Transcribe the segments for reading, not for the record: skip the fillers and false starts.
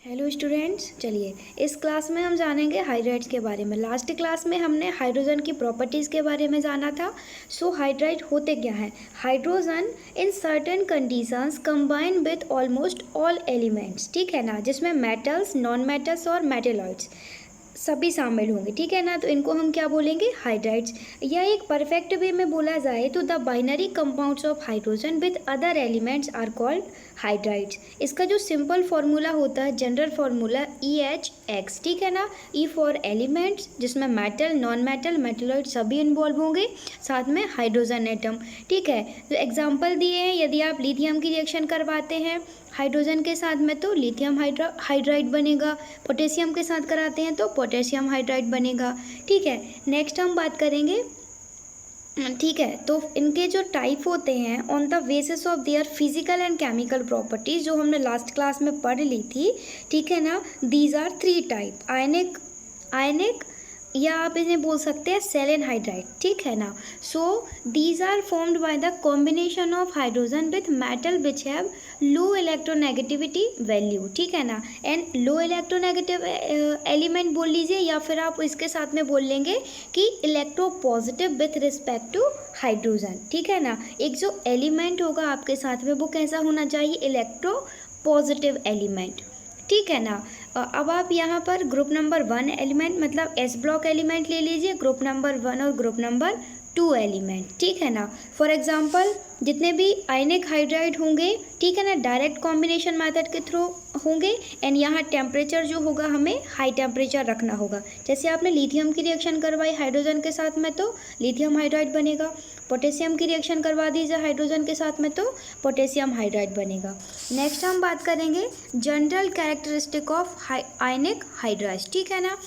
Hello students, चलिए इस class में हम जानेंगे हाइड्राइड्स के बारे में। लास्ट क्लास में हमने हाइड्रोजन की प्रॉपर्टीज़ के बारे में जाना था। सो हाइड्राइड होते क्या हैं? Hydrogen in certain conditions combine with almost all elements, ठीक है ना, जिसमें मेटल्स, नॉन मेटल्स और मेटेलॉइड्स सभी शामिल होंगे, ठीक है ना। तो इनको हम क्या बोलेंगे? हाइड्राइड्स। या एक परफेक्ट वे में बोला जाए तो the binary compounds of hydrogen with other elements are called hydrides. इसका जो सिंपल फार्मूला होता है, जनरल फार्मूला EHX, ठीक है ना। ई फॉर एलिमेंट्स, जिसमें मेटल, नॉन मेटल, मेटेलॉइड सभी इन्वॉल्व होंगे, साथ में हाइड्रोजन एटम, ठीक है। तो एग्जाम्पल दिए हैं, यदि आप लिथियम की रिएक्शन करवाते हैं हाइड्रोजन के साथ में तो लिथियम हाइड्राइड बनेगा, पोटेशियम के साथ कराते हैं तो पोटेशियम हाइड्राइड बनेगा, ठीक है। नेक्स्ट हम बात करेंगे, ठीक है, तो इनके जो टाइप होते हैं on the basis of their physical and chemical properties, जो हमने लास्ट क्लास में पढ़ ली थी, ठीक है ना। दीज आर 3 टाइप, आयनिक या आप इन्हें बोल सकते हैं सेलेन हाइड्राइड, ठीक है ना। So these are formed by the combination of hydrogen with metal which have low electronegativity value, ठीक है ना। एंड लो इलेक्ट्रोनेगेटिव एलिमेंट बोल लीजिए, या फिर आप इसके साथ में बोल लेंगे कि electropositive with respect to hydrogen, ठीक है ना। एक जो एलिमेंट होगा आपके साथ में वो कैसा होना चाहिए? इलेक्ट्रोपॉजिटिव एलिमेंट, ठीक है ना। अब आप यहाँ पर ग्रुप नंबर 1 एलिमेंट मतलब एस ब्लॉक एलिमेंट ले लीजिए, ग्रुप नंबर 1 और ग्रुप नंबर 2 एलिमेंट, ठीक है ना। फॉर एग्जांपल जितने भी आयनिक हाइड्राइड होंगे, ठीक है ना, डायरेक्ट कॉम्बिनेशन मेथड के थ्रू होंगे। एंड यहाँ टेम्परेचर जो होगा हमें हाई टेम्परेचर रखना होगा। जैसे आपने लिथियम की रिएक्शन करवाई हाइड्रोजन के साथ में तो लिथियम हाइड्राइड बनेगा, पोटेशियम की रिएक्शन करवा दीजिए हाइड्रोजन के साथ में तो पोटेशियम हाइड्राइड बनेगा। नेक्स्ट हम बात करेंगे general characteristic of ionic hydrides, ठीक है ना।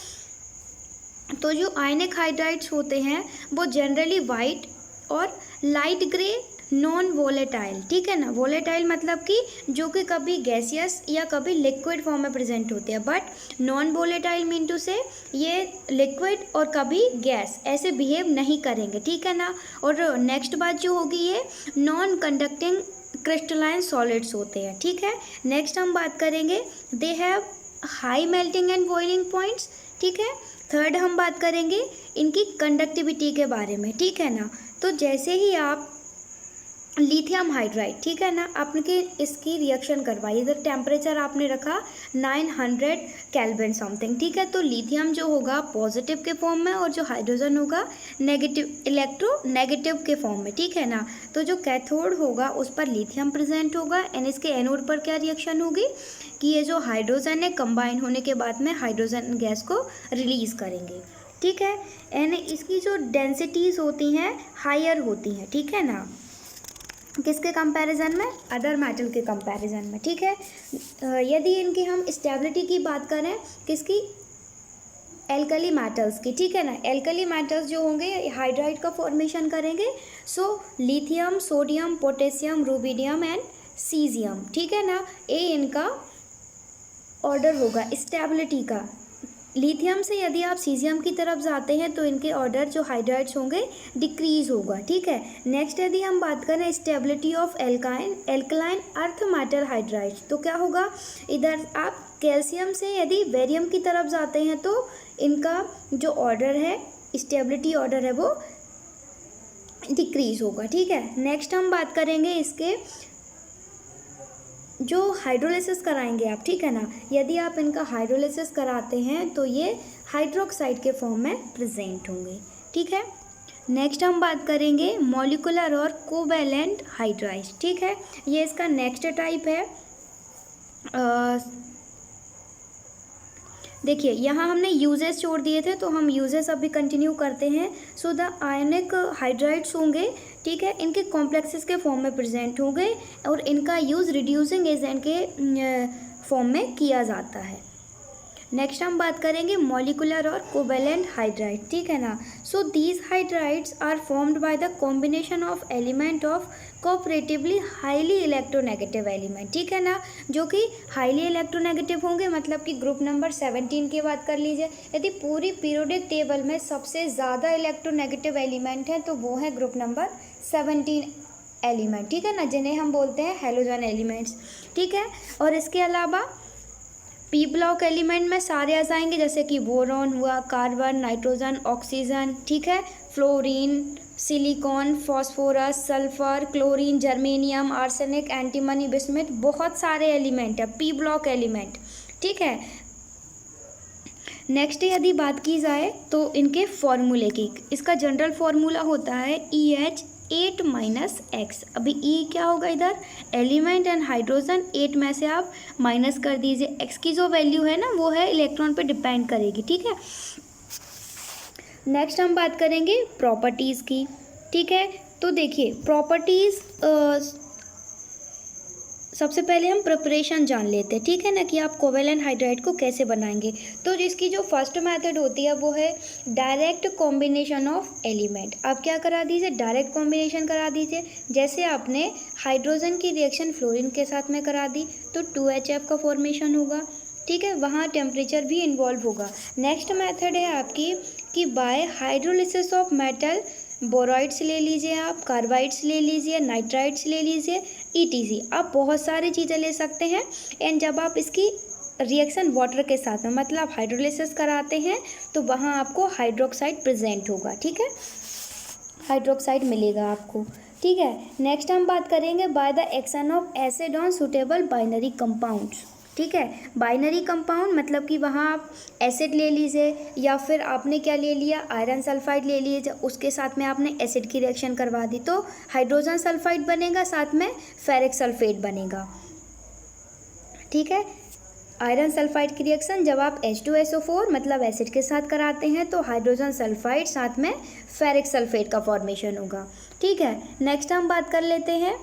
तो जो आयनिक हाइड्राइड्स होते हैं वो जनरली वाइट और लाइट ग्रे, नॉन वोलेटाइल, ठीक है ना। वोलेटाइल मतलब कि जो कि कभी गैसियस या कभी लिक्विड फॉर्म में प्रेजेंट होते हैं, but non volatile mean to say ये लिक्विड और कभी गैस ऐसे बिहेव नहीं करेंगे, ठीक है ना। और नेक्स्ट बात जो होगी, ये नॉन कंडक्टिंग क्रिस्टलाइन सॉलिड्स होते हैं, ठीक है। नेक्स्ट हम बात करेंगे, they have high melting and boiling points, ठीक है। थर्ड हम बात करेंगे इनकी कंडक्टिविटी के बारे में, ठीक है ना। तो जैसे ही आप लिथियम हाइड्राइड, ठीक है ना, आपने इसकी रिएक्शन करवाई, इधर टेम्परेचर आपने रखा 900 केल्विन समथिंग, ठीक है। तो लिथियम जो होगा पॉजिटिव के फॉर्म में और जो हाइड्रोजन होगा इलेक्ट्रोनेगेटिव के फॉर्म में, ठीक है ना। तो जो कैथोड होगा उस पर लिथियम प्रेजेंट होगा एंड इसके एनोड पर क्या रिएक्शन होगी कि ये जो हाइड्रोजन है कंबाइन होने के बाद में हाइड्रोजन गैस को रिलीज करेंगे, ठीक है। एंड इसकी जो डेंसिटीज़ होती हैं हायर होती हैं, ठीक है ना, किसके कंपैरिजन में? अदर मेटल के कंपैरिजन में, ठीक है। यदि इनकी हम स्टेबिलिटी की बात करें, किसकी? एल्कली मेटल्स की, ठीक है ना। एल्कली मेटल्स जो होंगे हाइड्राइड का फॉर्मेशन करेंगे। So lithium, sodium, potassium, rubidium and caesium, ठीक है ना। ये इनका ऑर्डर होगा स्टेबिलिटी का। लिथियम से यदि आप सीजियम की तरफ जाते हैं तो इनके ऑर्डर जो हाइड्राइड्स होंगे डिक्रीज होगा, ठीक है। नेक्स्ट यदि हम बात करें stability of alkaline earth metal hydrides, तो क्या होगा? इधर आप कैल्शियम से यदि बेरियम की तरफ जाते हैं तो इनका जो ऑर्डर है, स्टेबिलिटी ऑर्डर है, वो डिक्रीज होगा, ठीक है। नेक्स्ट हम बात करेंगे इसके जो हाइड्रोलिसिस कराएंगे आप, ठीक है ना। यदि आप इनका हाइड्रोलिसिस कराते हैं तो ये हाइड्रोक्साइड के फॉर्म में प्रेजेंट होंगे, ठीक है। नेक्स्ट हम बात करेंगे मॉलिकुलर और कोवैलेंट हाइड्राइड्स, ठीक है। ये इसका नेक्स्ट टाइप है। देखिए यहाँ हमने यूजेस छोड़ दिए थे तो हम यूजेस अभी कंटिन्यू करते हैं। सो द आयनिक हाइड्राइड्स होंगे, ठीक है, इनके कॉम्प्लेक्सेस के फॉर्म में प्रेजेंट होंगे और इनका यूज़ रिड्यूसिंग एजेंट के फॉर्म में किया जाता है। नेक्स्ट हम बात करेंगे मॉलिकुलर और कोवैलेंट हाइड्राइड, ठीक है ना। So these hydrides are formed by the combination of element of cooperatively highly electronegative element, ठीक है ना, जो कि हाईली इलेक्ट्रोनेगेटिव होंगे। मतलब कि ग्रुप नंबर 17 की बात कर लीजिए, यदि पूरी पीरियोडिक टेबल में सबसे ज़्यादा इलेक्ट्रोनेगेटिव एलिमेंट है तो वो है ग्रुप नंबर 17 एलिमेंट, ठीक है ना, जिन्हें हम बोलते हैं हैलोजन एलिमेंट्स, ठीक है। और इसके अलावा पी ब्लॉक एलिमेंट में सारे आ जाएंगे, जैसे कि बोरॉन हुआ, कार्बन, नाइट्रोजन, ऑक्सीजन, ठीक है, fluorine, silicon, phosphorus, sulphur, chlorine, germanium, arsenic, antimony, bismuth, बहुत सारे एलिमेंट है पी ब्लॉक एलिमेंट, ठीक है। नेक्स्ट यदि बात की जाए तो इनके फॉर्मूले की, इसका जनरल फॉर्मूला होता है EH8-X। अभी ई क्या होगा इधर, एलिमेंट एंड हाइड्रोजन, 8 में से आप माइनस कर दीजिए, एक्स की जो वैल्यू है ना वो है इलेक्ट्रॉन पे डिपेंड करेगी, ठीक है। नेक्स्ट हम बात करेंगे प्रॉपर्टीज़ की, ठीक है। तो देखिए प्रॉपर्टीज़, सबसे पहले हम प्रिपरेशन जान लेते हैं, ठीक है ना, कि आप कोवेलेंट हाइड्राइड को कैसे बनाएंगे। तो जिसकी जो फर्स्ट मेथड होती है वो है डायरेक्ट कॉम्बिनेशन ऑफ एलिमेंट। आप क्या करा दीजिए, डायरेक्ट कॉम्बिनेशन करा दीजिए। जैसे आपने हाइड्रोजन की रिएक्शन फ्लोरीन के साथ में करा दी तो 2HF का फॉर्मेशन होगा, ठीक है, वहाँ टेम्परेचर भी इन्वॉल्व होगा। नेक्स्ट मेथड है आपकी कि bye hydrolysis of metal, borides ले लीजिए, आप कार्बाइड्स ले लीजिए, नाइट्राइड्स ले लीजिए, ETC, आप बहुत सारी चीज़ें ले सकते हैं। एंड जब आप इसकी रिएक्शन वाटर के साथ में, मतलब हाइड्रोलिसिस कराते हैं, तो वहाँ आपको हाइड्रोक्साइड प्रेजेंट होगा, ठीक है, हाइड्रोक्साइड मिलेगा आपको, ठीक है। नेक्स्ट हम बात करेंगे by the action of acid on suitable binary compounds, ठीक है। बाइनरी कंपाउंड मतलब कि वहाँ आप एसिड ले लीजिए, या फिर आपने क्या ले लिया, आयरन सल्फाइड ले लीजिए, उसके साथ में आपने एसिड की रिएक्शन करवा दी तो हाइड्रोजन सल्फाइड बनेगा, साथ में फेरिक सल्फेट बनेगा, ठीक है। आयरन सल्फाइड की रिएक्शन जब आप H2SO4 मतलब एसिड के साथ कराते हैं तो हाइड्रोजन सल्फाइड साथ में फेरिक सल्फेट का फॉर्मेशन होगा, ठीक है। नेक्स्ट हम बात कर लेते हैं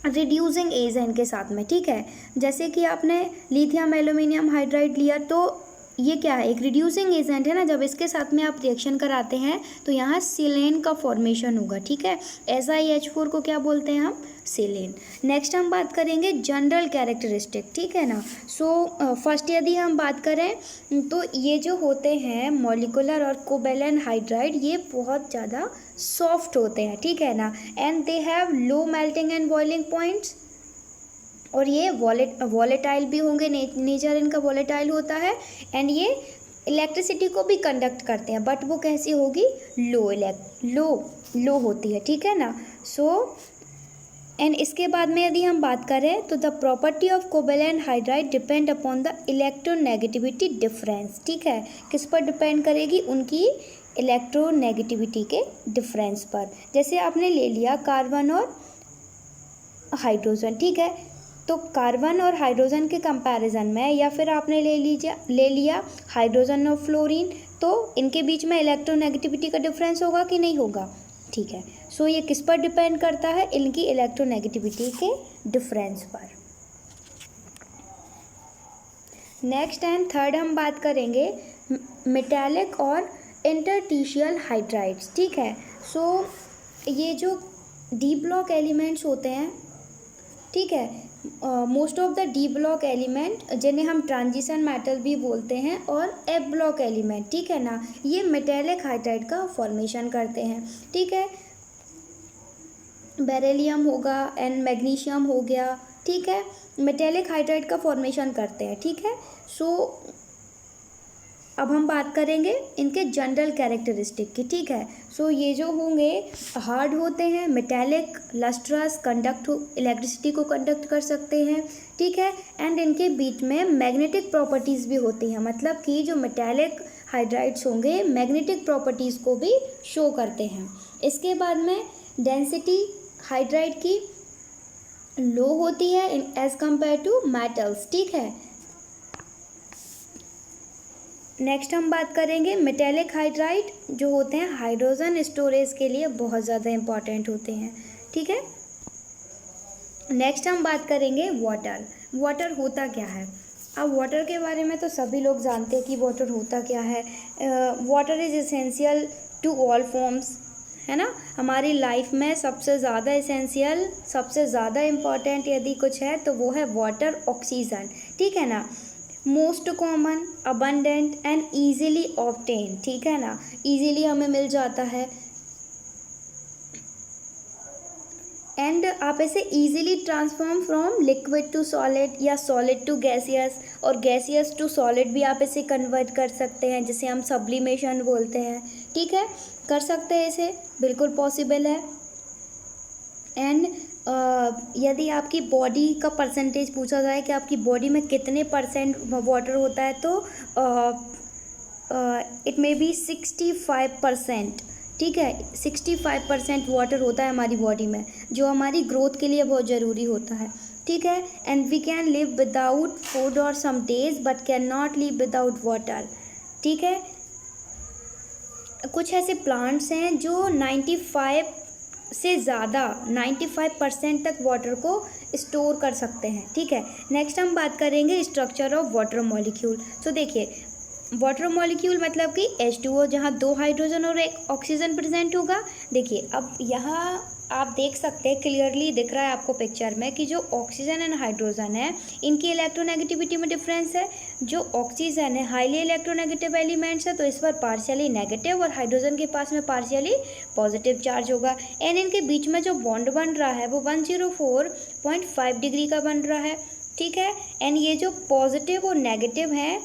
रिड्यूसिंग एजेंट के साथ में, ठीक है। जैसे कि आपने लिथियम एल्यूमिनियम हाइड्राइड लिया तो ये क्या है, एक रिड्यूसिंग एजेंट है ना, जब इसके साथ में आप रिएक्शन कराते हैं तो यहाँ सिलेन का फॉर्मेशन होगा, ठीक है। SiH4 को क्या बोलते हैं हम, सिलेन। नेक्स्ट हम बात करेंगे जनरल कैरेक्टरिस्टिक, ठीक है ना। सो फर्स्ट यदि हम बात करें तो ये जो होते हैं मॉलिकुलर और कोवेलेंट हाइड्राइड, ये बहुत ज़्यादा सॉफ्ट होते हैं, ठीक है ना, and they have low melting and boiling points, और ये वॉलेटाइल भी होंगे, नेचर इनका वॉलेटाइल होता है, एंड ये इलेक्ट्रिसिटी को भी कंडक्ट करते हैं, बट वो कैसी होगी, लो होती है, ठीक है ना। सो एंड इसके बाद में यदि हम बात करें तो the property of covalent hydride depend upon the electronegativity difference, ठीक है, किस पर डिपेंड करेगी, उनकी इलेक्ट्रोनेगेटिविटी के डिफरेंस पर। जैसे आपने ले लिया कार्बन और हाइड्रोजन, ठीक है, तो कार्बन और हाइड्रोजन के कंपैरिजन में, या फिर आपने ले लिया हाइड्रोजन और फ्लोरीन, तो इनके बीच में इलेक्ट्रोनेगेटिविटी का डिफरेंस होगा कि नहीं होगा, ठीक है। सो ये किस पर डिपेंड करता है, इनकी इलेक्ट्रोनेगेटिविटी के डिफरेंस पर। नेक्स्ट एंड थर्ड हम बात करेंगे मेटालिक और इंटरटिशियल हाइड्राइड्स, ठीक है। सो ये जो डी ब्लॉक एलिमेंट्स होते हैं, ठीक है, most of the D block element जिन्हें हम ट्रांजिशन मेटल भी बोलते हैं, और एफ ब्लॉक एलिमेंट, ठीक है ना, ये मेटेलिक हाइड्राइड का फॉर्मेशन करते हैं, ठीक है। बेरिलियम होगा एंड मैग्नीशियम हो गया, ठीक है, मेटेलिक हाइड्राइड का फॉर्मेशन करते हैं, ठीक है। सो अब हम बात करेंगे इनके जनरल कैरेक्टरिस्टिक की, ठीक है। सो ये जो होंगे हार्ड होते हैं, मेटालिक, लस्ट्रस, इलेक्ट्रिसिटी को कंडक्ट कर सकते हैं, ठीक है, एंड इनके बीच में मैग्नेटिक प्रॉपर्टीज़ भी होती हैं, मतलब कि जो मेटालिक हाइड्राइड्स होंगे मैग्नेटिक प्रॉपर्टीज़ को भी शो करते हैं। इसके बाद में डेंसिटी हाइड्राइड की लो होती है एज कंपेयर टू मेटल्स, ठीक है। नेक्स्ट हम बात करेंगे मेटेलिक हाइड्राइड जो होते हैं हाइड्रोजन स्टोरेज के लिए बहुत ज़्यादा इम्पॉर्टेंट होते हैं, ठीक है। नेक्स्ट हम बात करेंगे वाटर होता क्या है। अब वाटर के बारे में तो सभी लोग जानते हैं कि वाटर होता क्या है। Water is essential to all forms, है ना, हमारी लाइफ में सबसे ज़्यादा एसेंशियल, सबसे ज़्यादा इम्पॉर्टेंट यदि कुछ है तो वो है वाटर, ऑक्सीजन, ठीक है ना। Most common, abundant and easily obtain, ठीक है ना, ईजिली हमें मिल जाता है। एंड आप इसे easily transform from liquid to solid या सॉलिड टू गैसियस और गैसियस टू सॉलिड भी आप इसे कन्वर्ट कर सकते हैं, जिसे हम सब्लिमेशन बोलते हैं। ठीक है, कर सकते हैं इसे, बिल्कुल पॉसिबल है। एंड यदि आपकी बॉडी का परसेंटेज पूछा जाए कि आपकी बॉडी में कितने परसेंट वाटर होता है, तो इट मे बी 65%। ठीक है, 65% वाटर होता है हमारी बॉडी में, जो हमारी ग्रोथ के लिए बहुत ज़रूरी होता है। ठीक है, and we can live without food और some days but can not live without water. ठीक है, कुछ ऐसे प्लांट्स हैं जो 95% तक वाटर को स्टोर कर सकते हैं। ठीक है, नेक्स्ट हम बात करेंगे स्ट्रक्चर ऑफ वाटर मॉलिक्यूल। तो देखिए, वाटर मॉलिक्यूल मतलब कि H2O, जहाँ 2 हाइड्रोजन और 1 ऑक्सीजन प्रेजेंट होगा। देखिए, अब यहाँ आप देख सकते हैं, क्लियरली दिख रहा है आपको पिक्चर में कि जो ऑक्सीजन एंड हाइड्रोजन है, इनकी इलेक्ट्रोनेगेटिविटी में डिफरेंस है। जो ऑक्सीजन है हाईली इलेक्ट्रोनेगेटिव एलिमेंट्स है, तो इस पर पार्शियली नेगेटिव, और हाइड्रोजन के पास में पार्शियली पॉजिटिव चार्ज होगा। एंड इनके बीच में जो बॉन्ड बन रहा है वो 104.5 डिग्री का बन रहा है। ठीक है, एंड ये जो पॉजिटिव और नेगेटिव हैं,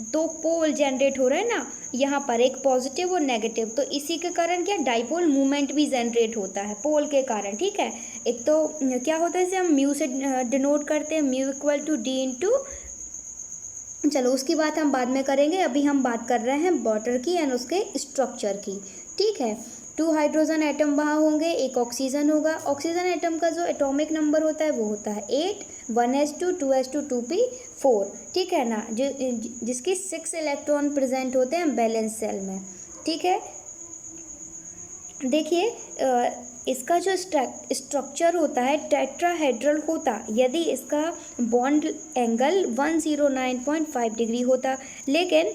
2 पोल जनरेट हो रहे हैं ना यहाँ पर, एक पॉजिटिव और नेगेटिव, तो इसी के कारण क्या डाइपोल मूवमेंट भी जनरेट होता है पोल के कारण। ठीक है, एक तो क्या होता है, इसे हम म्यू से डिनोट करते हैं, mu equal to d into, चलो उसकी बात हम बाद में करेंगे। अभी हम बात कर रहे हैं वाटर की एंड उसके स्ट्रक्चर की। ठीक है, 2 हाइड्रोजन एटम वहाँ होंगे, 1 ऑक्सीजन होगा। ऑक्सीजन एटम का जो एटॉमिक नंबर होता है वो होता है 8, 1s2, 2s2, 2p4। ठीक है ना, जिसकी 6 इलेक्ट्रॉन प्रेजेंट होते हैं बैलेंस सेल में। ठीक है, देखिए इसका जो स्ट्रक्चर होता है टेट्राहेड्रल होता यदि इसका बॉन्ड एंगल 109.5 डिग्री होता, लेकिन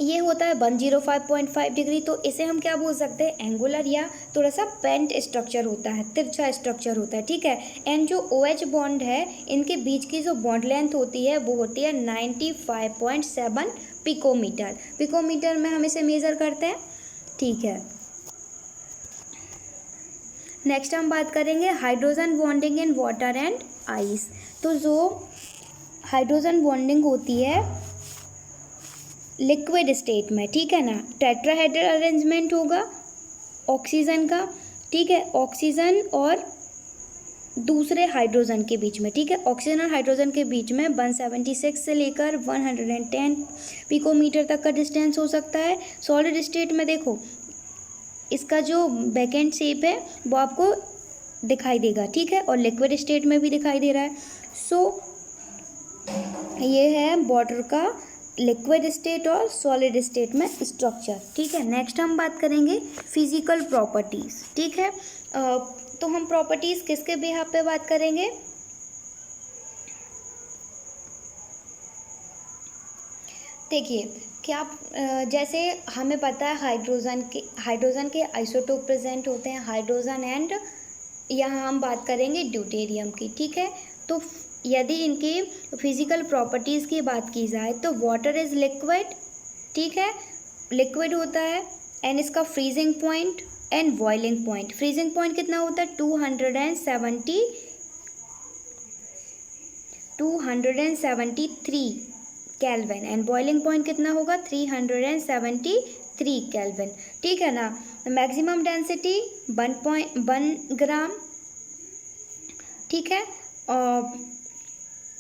ये होता है 105.5 डिग्री, तो इसे हम क्या बोल सकते हैं, एंगुलर या थोड़ा सा पेंट स्ट्रक्चर होता है, तिरछा स्ट्रक्चर होता है। ठीक है, एंड जो OH बॉन्ड है, इनके बीच की जो बॉन्ड लेंथ होती है वो होती है 95.7 पिकोमीटर। पिकोमीटर में हम इसे मेज़र करते हैं। ठीक है, नेक्स्ट हम बात करेंगे hydrogen bonding in water and ice. तो जो हाइड्रोजन बॉन्डिंग होती है लिक्विड स्टेट में, ठीक है ना, टेट्राहेड्रल अरेंजमेंट होगा ऑक्सीजन का। ठीक है, ऑक्सीजन और दूसरे हाइड्रोजन के बीच में। ठीक है, ऑक्सीजन और हाइड्रोजन के बीच में 176 से लेकर 110 पिकोमीटर तक का डिस्टेंस हो सकता है। सॉलिड स्टेट में देखो, इसका जो बैकेंड शेप है वो आपको दिखाई देगा। ठीक है, और लिक्विड स्टेट में भी दिखाई दे रहा है। सो ये है वाटर का लिक्विड स्टेट और सॉलिड स्टेट में स्ट्रक्चर। ठीक है, नेक्स्ट हम बात करेंगे फिजिकल प्रॉपर्टीज़। ठीक है, तो हम प्रॉपर्टीज़ किसके बिहाफ पे बात करेंगे, देखिए क्या जैसे हमें पता है हाइड्रोजन के आइसोटोप प्रेजेंट होते हैं, हाइड्रोजन एंड यहाँ हम बात करेंगे ड्यूटेरियम की। ठीक है, तो यदि इनकी फिजिकल प्रॉपर्टीज़ की बात की जाए तो वाटर इज़ लिक्विड। ठीक है, लिक्विड होता है, एंड इसका freezing point and boiling point, freezing point कितना होता है 273 केल्विन, एंड बॉइलिंग पॉइंट कितना होगा 373 केल्विन। ठीक है ना, मैक्सिमम डेंसिटी 1 ग्राम। ठीक है,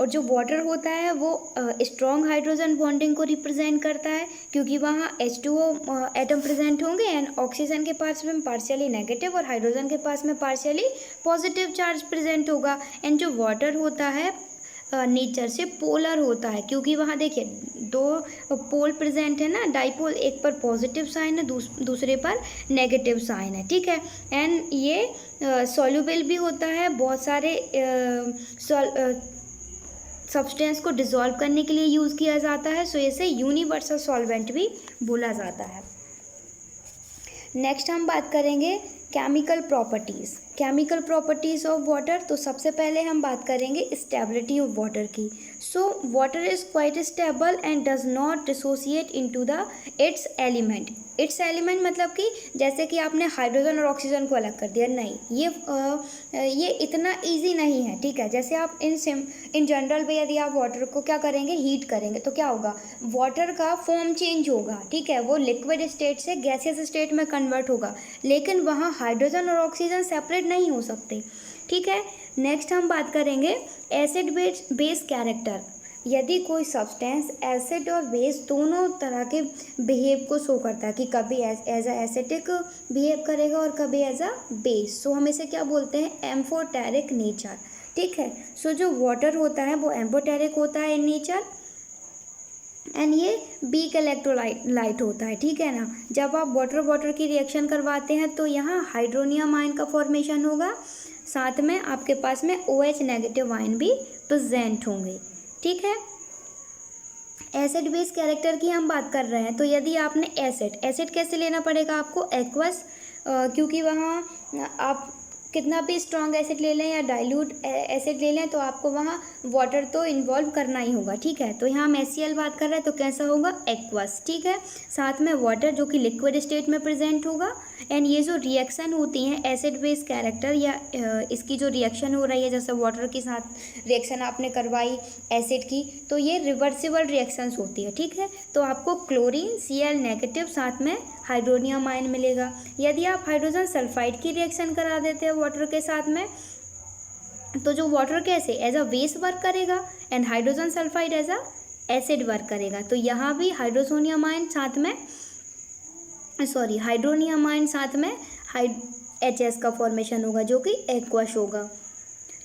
और जो वाटर होता है वो स्ट्रॉन्ग हाइड्रोजन बॉन्डिंग को रिप्रेजेंट करता है, क्योंकि वहाँ H2O एटम प्रेजेंट होंगे, एंड ऑक्सीजन के पास में पार्शियली नेगेटिव और हाइड्रोजन के पास में पार्शियली पॉजिटिव चार्ज प्रेजेंट होगा। एंड जो वाटर होता है नेचर से पोलर होता है, क्योंकि वहाँ देखिए 2 पोल प्रेजेंट है ना, डाइपोल, एक पर पॉजिटिव साइन है, दूसरे पर नेगेटिव साइन है। ठीक है, एंड ये सॉल्युबल भी होता है, बहुत सारे सब्सटेंस को डिसॉल्व करने के लिए यूज़ किया जाता है, सो इसे यूनिवर्सल सॉल्वेंट भी बोला जाता है। नेक्स्ट हम बात करेंगे केमिकल प्रॉपर्टीज़ ऑफ वाटर। तो सबसे पहले हम बात करेंगे स्टेबिलिटी ऑफ वाटर की। So water is quite stable and does not dissociate into the it's element. It's element मतलब कि जैसे कि आपने हाइड्रोजन और ऑक्सीजन को अलग कर दिया, नहीं, ये इतना इजी नहीं है, ठीक है। जैसे आप इन जनरल में यदि आप वाटर को क्या करेंगे, हीट करेंगे, तो क्या होगा, वाटर का फॉर्म चेंज होगा, ठीक है, वो लिक्विड स्टेट से गैसियस स्टेट में कन्वर्ट होगा, लेकिन वहाँ हाइड्रोजन और ऑक्सीजन सेपरेट नहीं हो सकते, ठीक है। नेक्स्ट हम बात करेंगे एसिड बेस कैरेक्टर। यदि कोई सब्सटेंस एसिड और बेस दोनों तरह के बिहेव को शो करता है कि कभी एज अ एसिडिक बिहेव करेगा और कभी एज अ बेस, सो हम इसे क्या बोलते हैं, एम्फोटेरिक नेचर, ठीक है। सो जो वाटर होता है वो एम्फोटेरिक होता है इन नेचर एंड ये वीक इलेक्ट्रोलाइट होता है, ठीक है ना। जब आप वाटर की रिएक्शन करवाते हैं तो यहाँ हाइड्रोनियम आयन का फॉर्मेशन होगा, साथ में आपके पास में OH नेगेटिव आयन भी प्रेजेंट होंगे, ठीक है। एसिड बेस कैरेक्टर की हम बात कर रहे हैं, तो यदि आपने एसिड कैसे लेना पड़ेगा आपको, एक्वस, क्योंकि वहाँ आप कितना भी स्ट्रॉन्ग एसिड ले लें या डाइल्यूट एसिड ले लें तो आपको वहाँ वाटर तो इन्वॉल्व करना ही होगा, ठीक है। तो यहाँ हम HCl बात कर रहे हैं तो कैसा होगा, एक्वस, ठीक है। साथ में वाटर जो कि लिक्विड स्टेट में प्रेजेंट होगा एंड ये जो रिएक्शन होती हैं एसिड बेस कैरेक्टर या इसकी जो रिएक्शन हो रही है, जैसे वाटर के साथ रिएक्शन आपने करवाई एसिड की, तो ये रिवर्सिबल रिएक्शंस होती है, ठीक है। तो आपको क्लोरीन Cl नेगेटिव साथ में हाइड्रोनियम आयन मिलेगा। यदि आप हाइड्रोजन सल्फाइड की रिएक्शन करा देते हैं वाटर के साथ में, तो जो वाटर कैसे एज अ बेस वर्क करेगा and hydrogen sulphide as a acid work करेगा, तो यहाँ भी हाइड्रोनियम आयन साथ में HS का फॉर्मेशन होगा जो कि एक्वस होगा।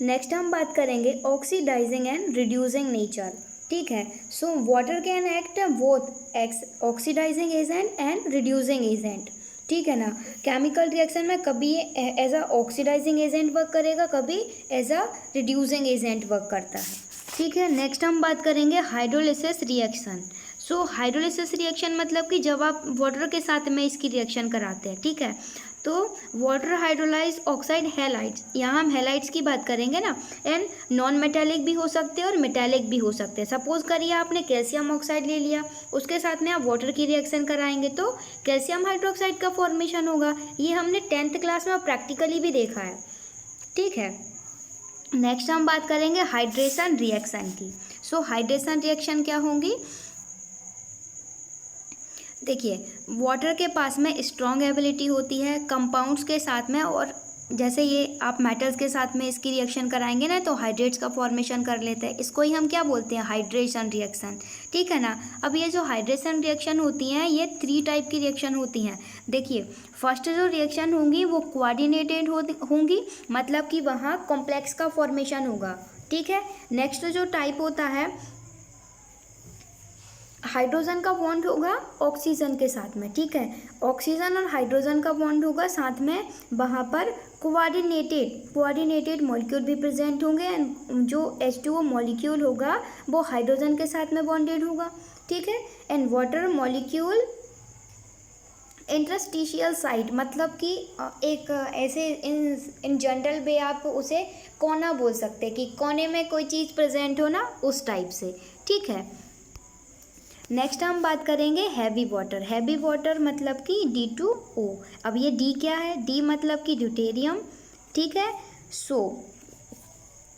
नेक्स्ट हम बात करेंगे ऑक्सीडाइजिंग एंड रिड्यूसिंग नेचर, ठीक है। So water can act both oxidising agent and reducing agent, ठीक है ना। केमिकल रिएक्शन में कभी ये as a oxidising agent work करेगा, कभी as a reducing agent work करता है, ठीक है। नेक्स्ट हम बात करेंगे hydrolysis reaction. So hydrolysis reaction मतलब कि जब आप वाटर के साथ में इसकी रिएक्शन कराते हैं, ठीक है, तो वाटर हाइड्रोलाइज ऑक्साइड हैलाइड्स, यहाँ हम हैलाइड्स की बात करेंगे ना, एंड नॉन मेटालिक भी हो सकते हैं और मेटालिक भी हो सकते हैं। सपोज करिए आपने कैल्शियम ऑक्साइड ले लिया, उसके साथ में आप वाटर की रिएक्शन कराएंगे तो कैल्शियम हाइड्रोक्साइड का फॉर्मेशन होगा। ये हमने 10th क्लास में प्रैक्टिकली भी देखा है, ठीक है। नेक्स्ट हम बात करेंगे हाइड्रेशन रिएक्शन की। सो हाइड्रेशन रिएक्शन क्या होंगी, देखिए वाटर के पास में स्ट्रॉन्ग एबिलिटी होती है कंपाउंड्स के साथ में, और जैसे ये आप मेटल्स के साथ में इसकी रिएक्शन कराएंगे ना तो हाइड्रेट्स का फॉर्मेशन कर लेते हैं, इसको ही हम क्या बोलते हैं, हाइड्रेशन रिएक्शन, ठीक है ना। अब ये जो हाइड्रेशन रिएक्शन होती हैं ये 3 टाइप की रिएक्शन होती हैं। देखिए फर्स्ट जो रिएक्शन होंगी वो कोऑर्डिनेटेड होंगी, मतलब कि वहाँ कॉम्प्लेक्स का फॉर्मेशन होगा, ठीक है। नेक्स्ट जो टाइप होता है, हाइड्रोजन का बॉन्ड होगा ऑक्सीजन के साथ में, ठीक है, ऑक्सीजन और हाइड्रोजन का बॉन्ड होगा, साथ में वहाँ पर कोऑर्डिनेटेड मॉलिक्यूल भी प्रेजेंट होंगे एंड जो H2O मॉलिक्यूल होगा वो हाइड्रोजन के साथ में बॉन्डेड होगा, ठीक है। And water molecule interstitial site, मतलब कि एक ऐसे इन जनरल वे आप उसे कोना बोल सकते हैं कि कोने में कोई चीज़ प्रेजेंट हो ना, उस टाइप से, ठीक है। नेक्स्ट हम बात करेंगे हैवी वाटर मतलब कि D2O। अब ये D क्या है, D मतलब कि ड्यूटेरियम, ठीक है। So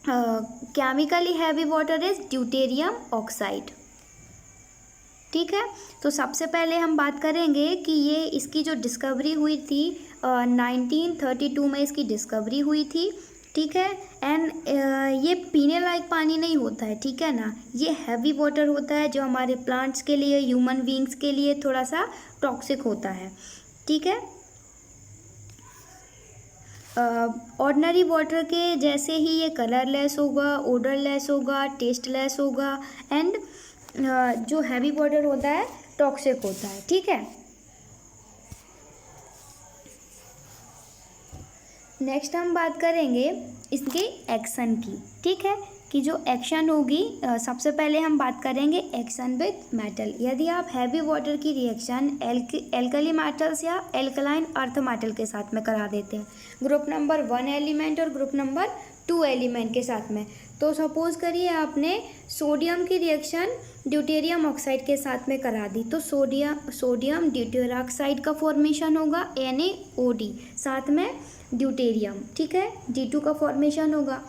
chemically heavy water is deuterium oxide, ठीक है। तो सबसे पहले हम बात करेंगे कि ये इसकी जो डिस्कवरी हुई थी 1932 में इसकी डिस्कवरी हुई थी, ठीक है। एंड ये पीने लायक पानी नहीं होता है, ठीक है ना, ये हैवी वाटर होता है जो हमारे प्लांट्स के लिए, ह्यूमन बींग्स के लिए थोड़ा सा टॉक्सिक होता है, ठीक है। ऑर्डिनरी वाटर के जैसे ही ये कलरलेस होगा, ओडरलेस होगा, टेस्टलेस होगा एंड जो हैवी वाटर होता है टॉक्सिक होता है, ठीक है। नेक्स्ट हम बात करेंगे इसके एक्शन की, ठीक है, कि जो एक्शन होगी सबसे पहले हम बात करेंगे एक्शन विथ मेटल। यदि आप हैवी वाटर की रिएक्शन एल्कली मेटल्स या एल्कलाइन अर्थ मेटल के साथ में करा देते हैं, ग्रुप नंबर 1 एलिमेंट और ग्रुप नंबर 2 एलिमेंट के साथ में, तो सपोज करिए आपने सोडियम की रिएक्शन ड्यूटेरियम ऑक्साइड के साथ में करा दी, तो सोडियम ड्यूटेरॉक्साइड का फॉर्मेशन होगा NaOD, साथ में ड्यूटेरियम, ठीक है, D2 का फॉर्मेशन होगा।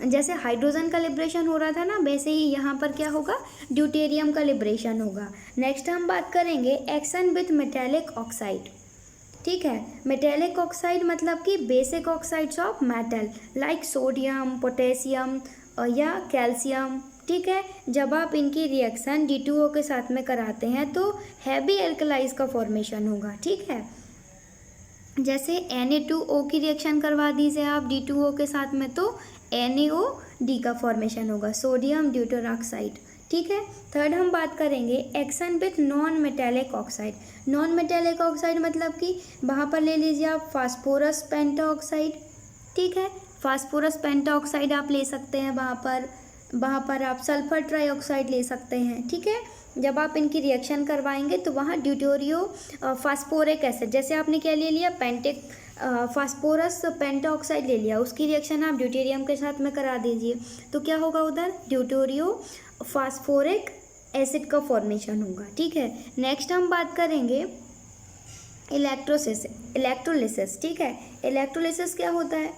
जैसे हाइड्रोजन का लिब्रेशन हो रहा था ना, वैसे ही यहाँ पर क्या होगा, ड्यूटेरियम का लिब्रेशन होगा। नेक्स्ट हम बात करेंगे एक्शन विथ मेटेलिक ऑक्साइड, ठीक है। मेटेलिक ऑक्साइड मतलब कि basic oxides of metal like sodium, potassium या कैल्शियम, ठीक है। जब आप इनकी रिएक्शन D2O के साथ में कराते हैं तो हैवी एल्कलाइज का फॉर्मेशन होगा, ठीक है। जैसे Na2O की रिएक्शन करवा दीजिए आप D2O के साथ में, तो NaOD का फॉर्मेशन होगा, सोडियम ड्यूटेरॉक्साइड, ठीक है। थर्ड हम बात करेंगे action with non metallic oxide. Non metallic oxide मतलब कि वहाँ पर ले लीजिए आप फास्फोरस पेंटाऑक्साइड, ठीक है, फास्फोरस पेंटाऑक्साइड आप ले सकते हैं, वहाँ पर आप सल्फर ट्राईऑक्साइड ले सकते हैं, ठीक है। जब आप इनकी रिएक्शन करवाएंगे तो वहाँ ड्यूटेरियो फास्फोरिक एसिड, जैसे आपने क्या ले लिया, फास्फोरस पेंटाऑक्साइड ले लिया, उसकी रिएक्शन आप ड्यूटेरियम के साथ में करा दीजिए, तो क्या होगा, उधर ड्यूटेरियो फास्फोरिक एसिड का फॉर्मेशन होगा, ठीक है। नेक्स्ट हम बात करेंगे इलेक्ट्रोलिसिस, ठीक है। इलेक्ट्रोलिसिस क्या होता है,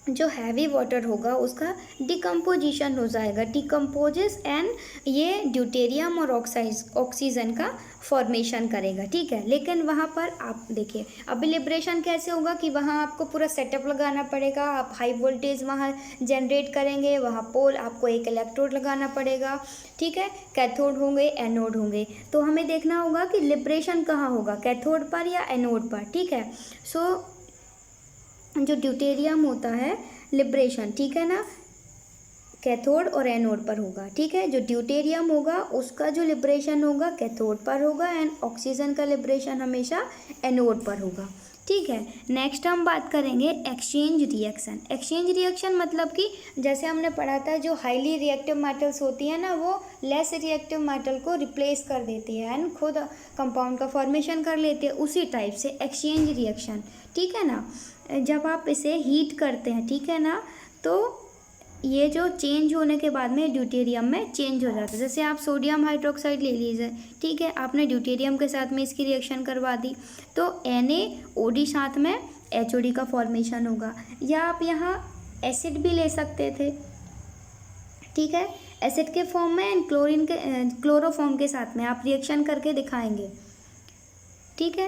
जो हैवी वाटर होगा उसका डिकम्पोजिशन हो जाएगा, डिकम्पोजेस एंड ये ड्यूटेरियम और ऑक्सीजन का फॉर्मेशन करेगा, ठीक है। लेकिन वहाँ पर आप देखिए अभी लिब्रेशन कैसे होगा कि वहाँ आपको पूरा सेटअप लगाना पड़ेगा, आप हाई वोल्टेज वहाँ जनरेट करेंगे, वहाँ पोल आपको एक इलेक्ट्रोड लगाना पड़ेगा, ठीक है, कैथोड होंगे एनोड होंगे, तो हमें देखना होगा कि लिब्रेशन कहाँ होगा, कैथोड पर या एनोड पर, ठीक है। सो जो ड्यूटेरियम होता है लिब्रेशन, ठीक है ना, कैथोड और एनोड पर होगा, ठीक है। जो ड्यूटेरियम होगा उसका जो लिब्रेशन होगा कैथोड पर होगा एंड ऑक्सीजन का लिब्रेशन हमेशा एनोड पर होगा, ठीक है। नेक्स्ट हम बात करेंगे एक्सचेंज रिएक्शन। एक्सचेंज रिएक्शन मतलब कि जैसे हमने पढ़ा था जो हाईली रिएक्टिव मेटल्स होती है ना, वो लेस रिएक्टिव मेटल को रिप्लेस कर देती है एंड खुद कंपाउंड का फॉर्मेशन कर लेते हैं, उसी टाइप से एक्सचेंज रिएक्शन, ठीक है ना। जब आप इसे हीट करते हैं, ठीक है ना, तो ये जो चेंज होने के बाद में ड्यूटेरियम में चेंज हो जाता है। जैसे आप सोडियम हाइड्रोक्साइड ले लीजिए, ठीक है, आपने ड्यूटेरियम के साथ में इसकी रिएक्शन करवा दी तो NaOD साथ में HOD का फॉर्मेशन होगा, या आप यहाँ एसिड भी ले सकते थे, ठीक है, एसिड के फॉर्म में एंड क्लोरोफॉर्म के साथ में आप रिएक्शन करके दिखाएंगे, ठीक है।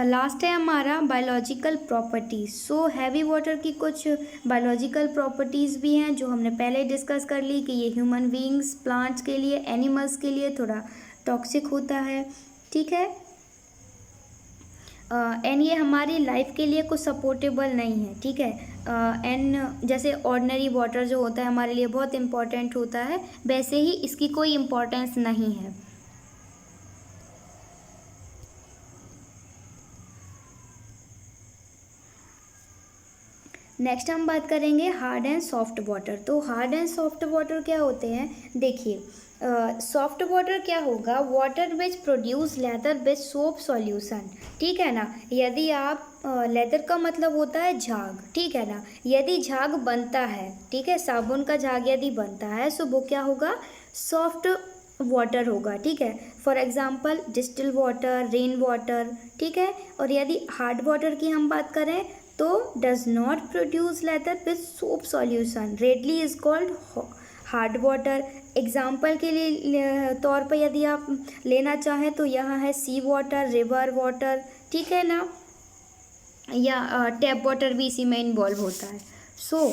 लास्ट है हमारा biological properties. So heavy water की कुछ बायोलॉजिकल प्रॉपर्टीज़ भी हैं जो हमने पहले डिस्कस कर ली कि ये ह्यूमन बीइंग्स, प्लांट्स के लिए, एनिमल्स के लिए थोड़ा टॉक्सिक होता है, ठीक है, एंड ये हमारी लाइफ के लिए कुछ सपोर्टेबल नहीं है, ठीक है। एंड जैसे ऑर्डिनरी वाटर जो होता है हमारे लिए बहुत इम्पॉर्टेंट होता है, वैसे ही इसकी कोई इम्पोर्टेंस नहीं है। नेक्स्ट हम बात करेंगे हार्ड एंड सॉफ्ट वाटर। तो हार्ड एंड सॉफ्ट वाटर क्या होते हैं, देखिए सॉफ्ट वाटर क्या होगा, water which produce leather which soap solution, ठीक है ना। यदि आप लेदर का मतलब होता है झाग, ठीक है ना, यदि झाग बनता है, ठीक है, साबुन का झाग यदि बनता है सो वो क्या होगा, सॉफ्ट वाटर होगा, ठीक है। For example distil water, rain water, ठीक है। और यदि हार्ड वाटर की हम बात करें तो does not produce lather with soap solution, readily is called hard water. Example के लिए तौर पर यदि आप लेना चाहें तो यहाँ है सी वाटर, रिवर वाटर, ठीक है ना, या टैप वाटर भी इसी में इन्वॉल्व होता है। सो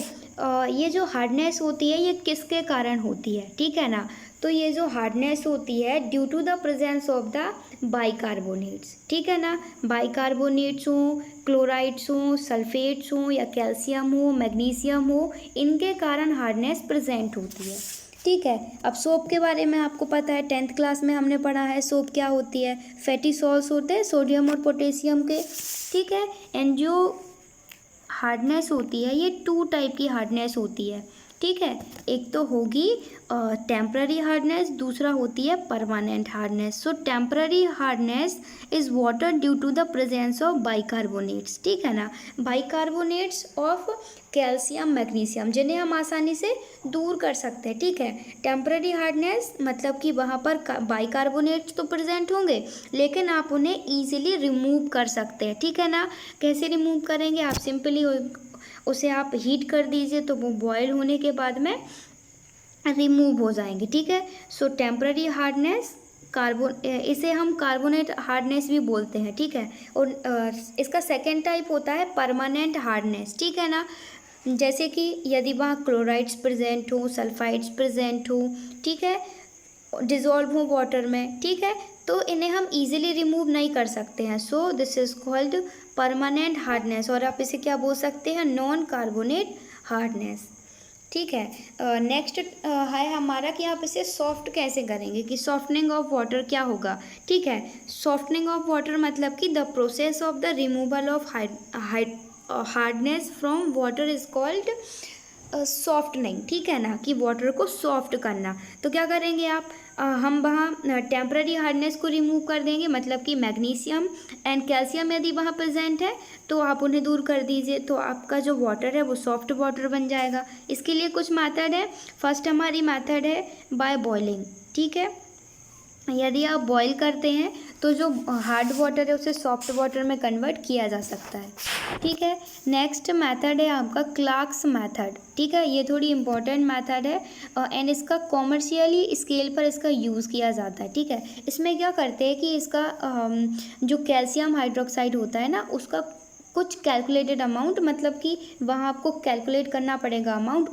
ये जो हार्डनेस होती है ये किसके कारण होती है, ठीक है ना, तो ये जो हार्डनेस होती है due to the presence of the bicarbonates, ठीक है ना, बाइकार्बोनेट्स हों, क्लोराइड्स हों, सल्फेट्स हों या कैल्शियम हो, मैग्नीशियम हो, इनके कारण हार्डनेस प्रेजेंट होती है, ठीक है। अब सोप के बारे में आपको पता है, 10th क्लास में हमने पढ़ा है सोप क्या होती है, फैटी सॉल्ट्स होते हैं सोडियम और पोटेशियम के, ठीक है। एंड जो हार्डनेस होती है ये 2 टाइप की हार्डनेस होती है, ठीक है। एक तो होगी टेम्पररी हार्डनेस, दूसरा होती है permanent hardness. So temporary hardness is water due to the presence of bicarbonates, ठीक है ना, बाइकार्बोनेट्स ऑफ कैल्शियम मैग्नीशियम, जिन्हें हम आसानी से दूर कर सकते हैं, ठीक है। टेम्पररी हार्डनेस मतलब कि वहाँ पर बाइकार्बोनेट्स तो प्रेजेंट होंगे लेकिन आप उन्हें ईजिली रिमूव कर सकते हैं, ठीक है ना। कैसे रिमूव करेंगे आप? सिंपली उसे आप हीट कर दीजिए तो वो बॉयल होने के बाद में रिमूव हो जाएंगे, ठीक है। सो टेम्पररी हार्डनेस इसे हम कार्बोनेट हार्डनेस भी बोलते हैं, ठीक है। और इसका सेकेंड टाइप होता है परमानेंट हार्डनेस, ठीक है ना। जैसे कि यदि वहाँ क्लोराइड्स प्रेजेंट हो, सल्फाइड्स प्रेजेंट हो, ठीक है, डिज़ोल्व हो वाटर में, ठीक है, तो इन्हें हम इजीली रिमूव नहीं कर सकते हैं। So this is called permanent hardness, और आप इसे क्या बोल सकते हैं? नॉन कार्बोनेट हार्डनेस, ठीक है। नेक्स्ट है हमारा कि आप इसे सॉफ्ट कैसे करेंगे, कि सॉफ्टनिंग ऑफ वाटर क्या होगा, ठीक है। सॉफ्टनिंग ऑफ वाटर मतलब कि the process of the removal of hardness from water is called softening, ठीक है ना, कि वाटर को सॉफ्ट करना। तो क्या करेंगे आप? हम वहाँ टेम्पररी हार्डनेस को रिमूव कर देंगे, मतलब कि मैग्नीशियम एंड कैल्शियम यदि वहाँ प्रेजेंट है तो आप उन्हें दूर कर दीजिए, तो आपका जो वाटर है वो सॉफ्ट वाटर बन जाएगा। इसके लिए कुछ मेथड है। फर्स्ट हमारी मेथड है बाय बॉइलिंग, ठीक है। यदि आप बॉईल करते हैं तो जो हार्ड वाटर है उसे सॉफ्ट वाटर में कन्वर्ट किया जा सकता है, ठीक है। नेक्स्ट मेथड है आपका क्लार्क्स मेथड, ठीक है। ये थोड़ी इंपॉर्टेंट मेथड है एंड इसका कॉमर्शियली स्केल पर इसका यूज़ किया जाता है, ठीक है। इसमें क्या करते हैं कि इसका जो कैल्शियम हाइड्रोक्साइड होता है ना, उसका कुछ कैलकुलेटेड अमाउंट, मतलब कि वहाँ आपको कैलकुलेट करना पड़ेगा अमाउंट,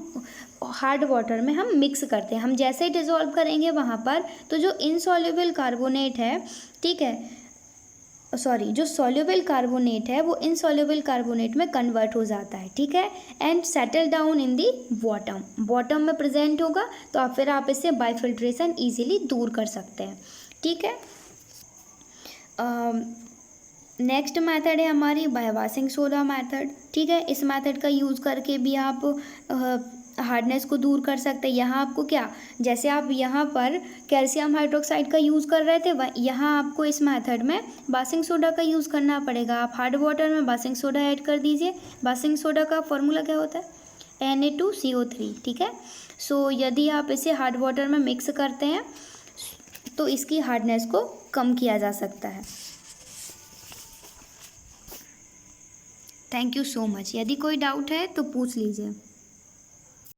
हार्ड वाटर में हम मिक्स करते हैं। हम जैसे ही डिज़ोल्व करेंगे वहाँ पर, तो जो इनसॉल्युबल कार्बोनेट है, ठीक है, सॉरी, जो सॉल्युबल कार्बोनेट है वो इनसॉल्युबल कार्बोनेट में कन्वर्ट हो जाता है, ठीक है, and settle down in the bottom में प्रेजेंट होगा, तो फिर आप इसे बाय फिल्ट्रेशन ईजिली दूर कर सकते हैं, ठीक है। नेक्स्ट मेथड है हमारी बाय वॉशिंग सोडा मेथड, ठीक है। इस मेथड का यूज़ करके भी आप हार्डनेस को दूर कर सकते हैं। यहाँ आपको क्या, जैसे आप यहाँ पर कैल्शियम हाइड्रोक्साइड का यूज़ कर रहे थे, यहाँ आपको इस मेथड में वॉशिंग सोडा का यूज़ करना पड़ेगा। आप हार्ड वाटर में वॉशिंग सोडा ऐड कर दीजिए। वॉशिंग सोडा का फॉर्मूला क्या होता है? Na2CO3, ठीक है। सो यदि आप इसे हार्ड वाटर में मिक्स करते हैं तो इसकी हार्डनेस को कम किया जा सकता है। Thank you so much. यदि कोई डाउट है तो पूछ लीजिए।